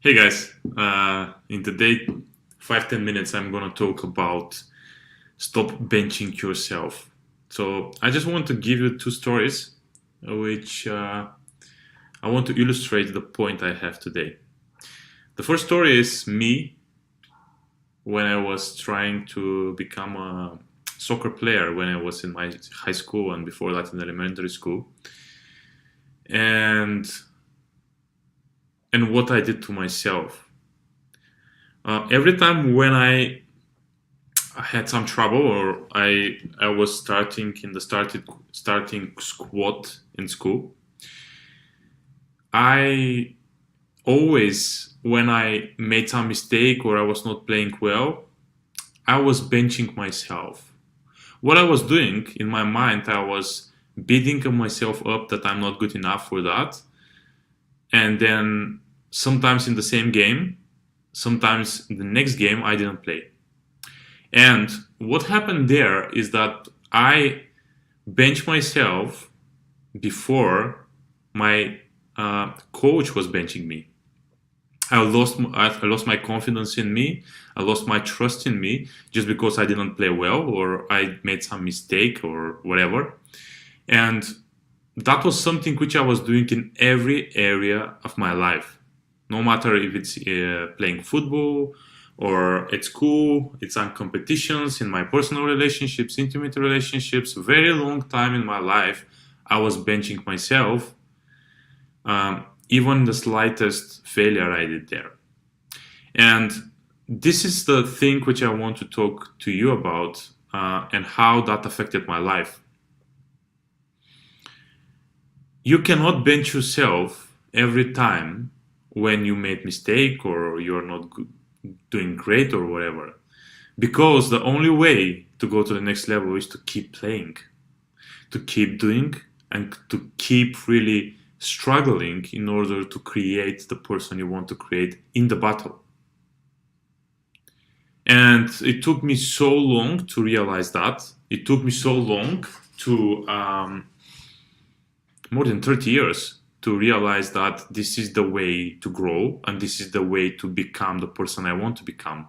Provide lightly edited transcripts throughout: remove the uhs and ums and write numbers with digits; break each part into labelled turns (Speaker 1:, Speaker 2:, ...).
Speaker 1: Hey guys, in today 5-10 minutes I'm gonna talk about stop benching yourself. So I just want to give you two stories which I want to illustrate the point I have today. The first story is me when I was trying to become a soccer player when I was in my high school and before that in elementary school. And and what I did to myself. Every time when I had some trouble, or I was starting in the starting squat in school. I always, when I made some mistake or I was not playing well, I was benching myself. What I was doing in my mind, I was beating myself up that I'm not good enough for that, and then sometimes in the same game, sometimes in the next game I didn't play. And what happened there is that I bench myself before my coach was benching me. I lost my confidence in me. I lost my trust in me just because I didn't play well or I made some mistake or whatever. And that was something which I was doing in every area of my life. No matter if it's playing football or at school, it's on competitions, in my personal relationships, intimate relationships, very long time in my life, I was benching myself, even the slightest failure I did there. And this is the thing which I want to talk to you about and how that affected my life. You cannot bench yourself every time when you made mistake or you're not doing great or whatever, because the only way to go to the next level is to keep playing, to keep doing, and to keep really struggling in order to create the person you want to create in the battle. And it took me so long to realize that. It took me so long to more than 30 years to realize that this is the way to grow and this is the way to become the person I want to become.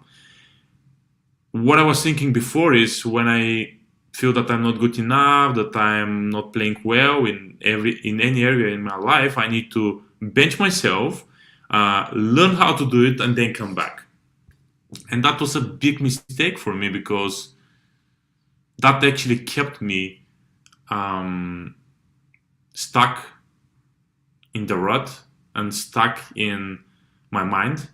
Speaker 1: What I was thinking before is when I feel that I'm not good enough, that I'm not playing well in any area in my life, I need to bench myself, learn how to do it, and then come back. And that was a big mistake for me because that actually kept me stuck in the rut and stuck in my mind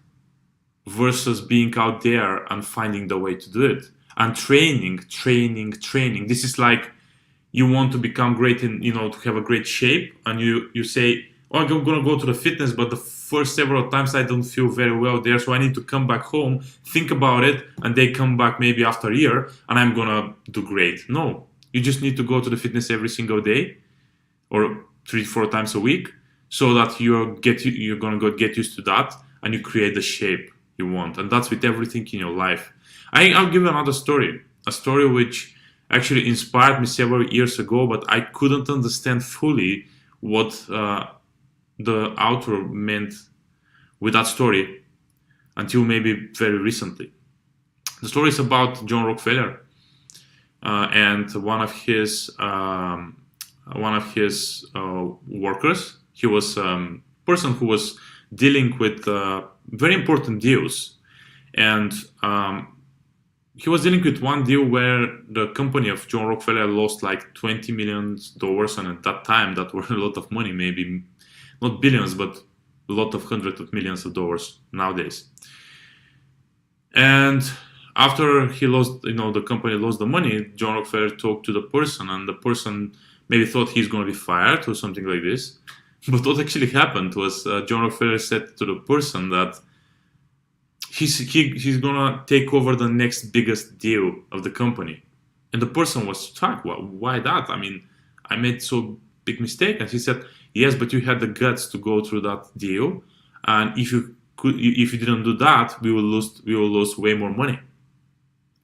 Speaker 1: versus being out there and finding the way to do it and training. This is like you want to become great in, to have a great shape, and you say, oh, I'm gonna go to the fitness, but the first several times I don't feel very well there, so I need to come back home, think about it, and they come back maybe after a year and I'm gonna do great. No, you just need to go to the fitness every single day or 3-4 times a week, so that you're gonna get used to that and you create the shape you want. And that's with everything in your life. I'll give you another story, a story which actually inspired me several years ago, but I couldn't understand fully what the author meant with that story until maybe very recently. The story is about John Rockefeller and one of his workers. He was a person who was dealing with very important deals, and he was dealing with one deal where the company of John Rockefeller lost like $20 million, and at that time that were a lot of money, maybe not billions, but a lot of hundreds of millions of dollars nowadays. And after he lost, the company lost the money, John Rockefeller talked to the person, and the person maybe thought he's going to be fired or something like this. But what actually happened was John Rockefeller said to the person that he's gonna take over the next biggest deal of the company, and the person was struck. Well, why that? I mean, I made so big mistake, and he said, yes, but you had the guts to go through that deal, and if you didn't do that, we will lose way more money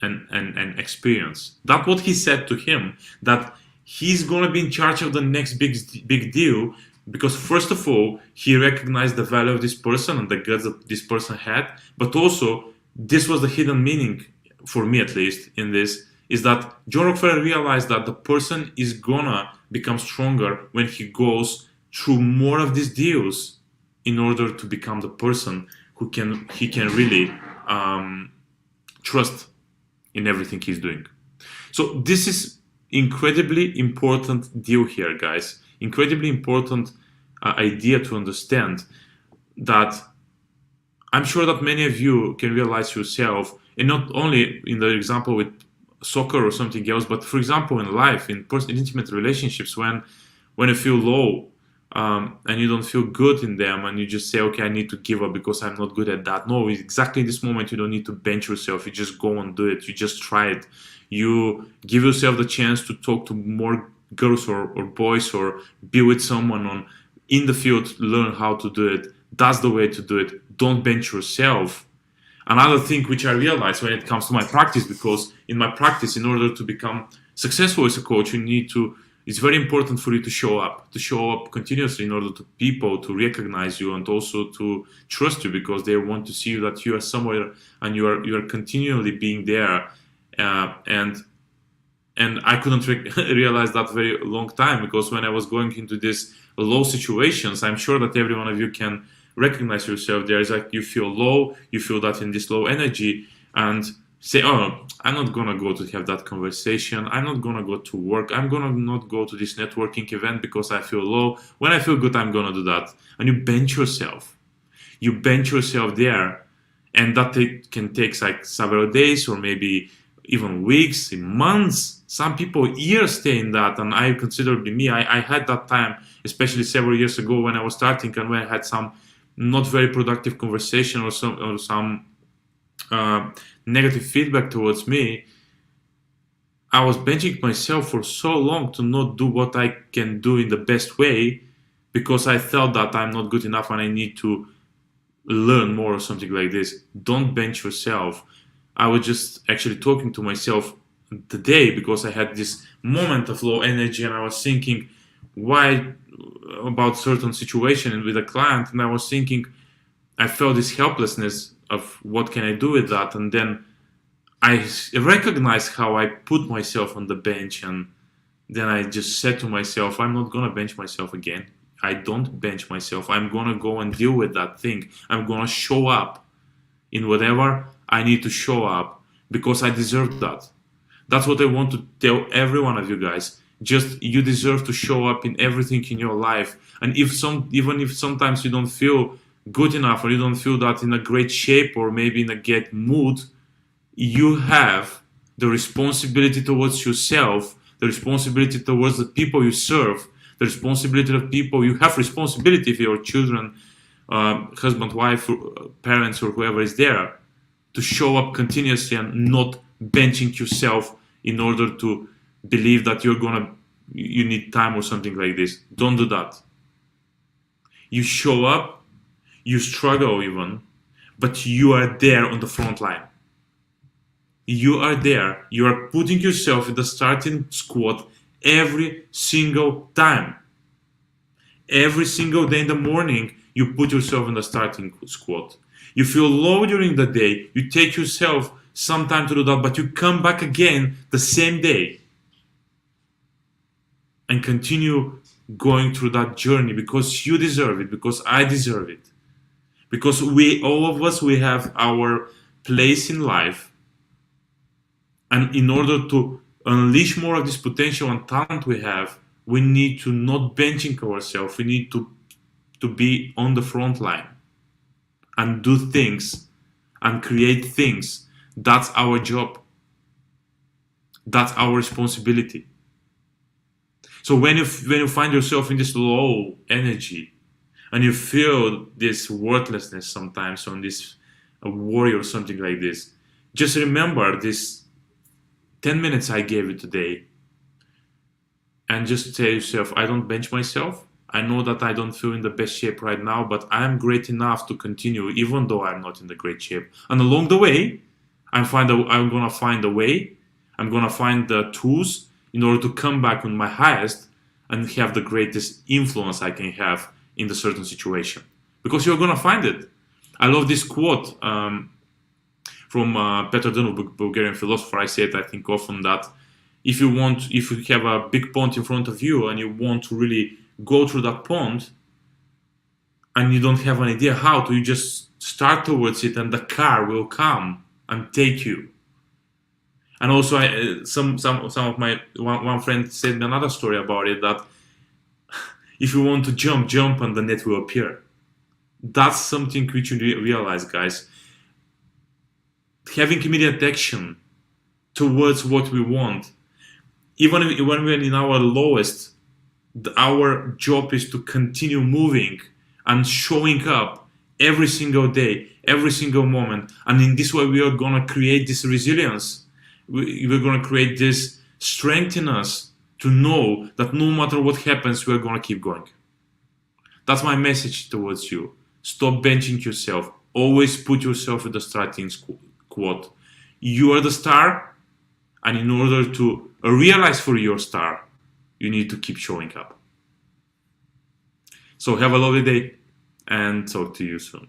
Speaker 1: and experience. That's what he said to him, that he's gonna be in charge of the next big deal because first of all, he recognized the value of this person and the guts that this person had, but also this was the hidden meaning, for me at least, in this, is that John Rockefeller realized that the person is gonna become stronger when he goes through more of these deals in order to become the person he can really trust in everything he's doing. So this is incredibly important deal here, guys. Incredibly important idea to understand, that I'm sure that many of you can realize yourself, and not only in the example with soccer or something else, but for example in life, in intimate relationships, when you feel low, and you don't feel good in them, and you just say, okay, I need to give up because I'm not good at that. No, exactly in this moment you don't need to bench yourself. You just go and do it. You just try it. You give yourself the chance to talk to more girls or boys, or be with someone in the field, learn how to do it. That's the way to do it. Don't bench yourself. Another thing which I realized when it comes to my practice, because in my practice, in order to become successful as a coach, it's very important for you to show up continuously in order to people to recognize you and also to trust you, because they want to see you that you are somewhere and you are continually being there. And I couldn't realize that very long time, because when I was going into these low situations, I'm sure that every one of you can recognize yourself. There is like, you feel low, you feel that in this low energy, and say, oh, I'm not gonna go to have that conversation, I'm not gonna go to work, I'm gonna not go to this networking event because I feel low. When I feel good, I'm gonna do that. And you bench yourself there, and that can take like several days, or maybe even weeks, months. Some people years stay in that, and I consider me, I had that time, especially several years ago when I was starting, and when I had some not very productive conversation or some negative feedback towards me. I was benching myself for so long to not do what I can do in the best way, because I felt that I'm not good enough and I need to learn more or something like this. Don't bench yourself. I was just actually talking to myself today, because I had this moment of low energy, and I was thinking why about certain situation with a client, and I was thinking, I felt this helplessness of what can I do with that, and then I recognized how I put myself on the bench, and then I just said to myself, I'm not gonna bench myself again. I don't bench myself. I'm gonna go and deal with that thing. I'm gonna show up in whatever I need to show up, because I deserve that. That's what I want to tell every one of you guys. Just, you deserve to show up in everything in your life. And even if sometimes you don't feel good enough, or you don't feel that in a great shape, or maybe in a great mood, you have the responsibility towards yourself, the responsibility towards the people you serve, the responsibility of people. You have responsibility for your children, husband, wife, parents, or whoever is there, to show up continuously and not benching yourself in order to believe that you need time or something like this. Don't do that. You show up, you struggle even, but you are there on the front line. You are there. You are putting yourself in the starting squad every single time. Every single day in the morning, you put yourself in the starting squad. You feel low during the day, you take yourself some time to do that, but you come back again the same day and continue going through that journey, because you deserve it, because I deserve it. Because all of us, we have our place in life, and in order to unleash more of this potential and talent we have, we need to not benching ourselves. We need to be on the front line and do things and create things. That's our job. That's our responsibility. So when you find yourself in this low energy, and you feel this worthlessness sometimes, on this worry or something like this, just remember this 10 minutes I gave you today, and just tell yourself, I don't bench myself. I know that I don't feel in the best shape right now, but I am great enough to continue, even though I'm not in the great shape. And along the way, I'm gonna find a way. I'm gonna find the tools in order to come back on my highest, and have the greatest influence I can have in the certain situation? Because you're gonna find it. I love this quote from Petar Dunov, Bulgarian philosopher. I say it, I think, often, that if you have a big pond in front of you and you want to really go through that pond, and you don't have an idea how to, you just start towards it, and the car will come and take you. And also, some of my one friend said me another story about it, that if you want to jump, and the net will appear. That's something which you realize, guys. Having immediate action towards what we want, even when we're in our lowest, our job is to continue moving and showing up every single day, every single moment. And in this way, we are going to create this resilience. We're going to create this strength in us to know that no matter what happens, we're going to keep going. That's my message towards you. Stop benching yourself. Always put yourself in the starting squad. You are the star, and in order to realize for your star, you need to keep showing up. So have a lovely day, and talk to you soon.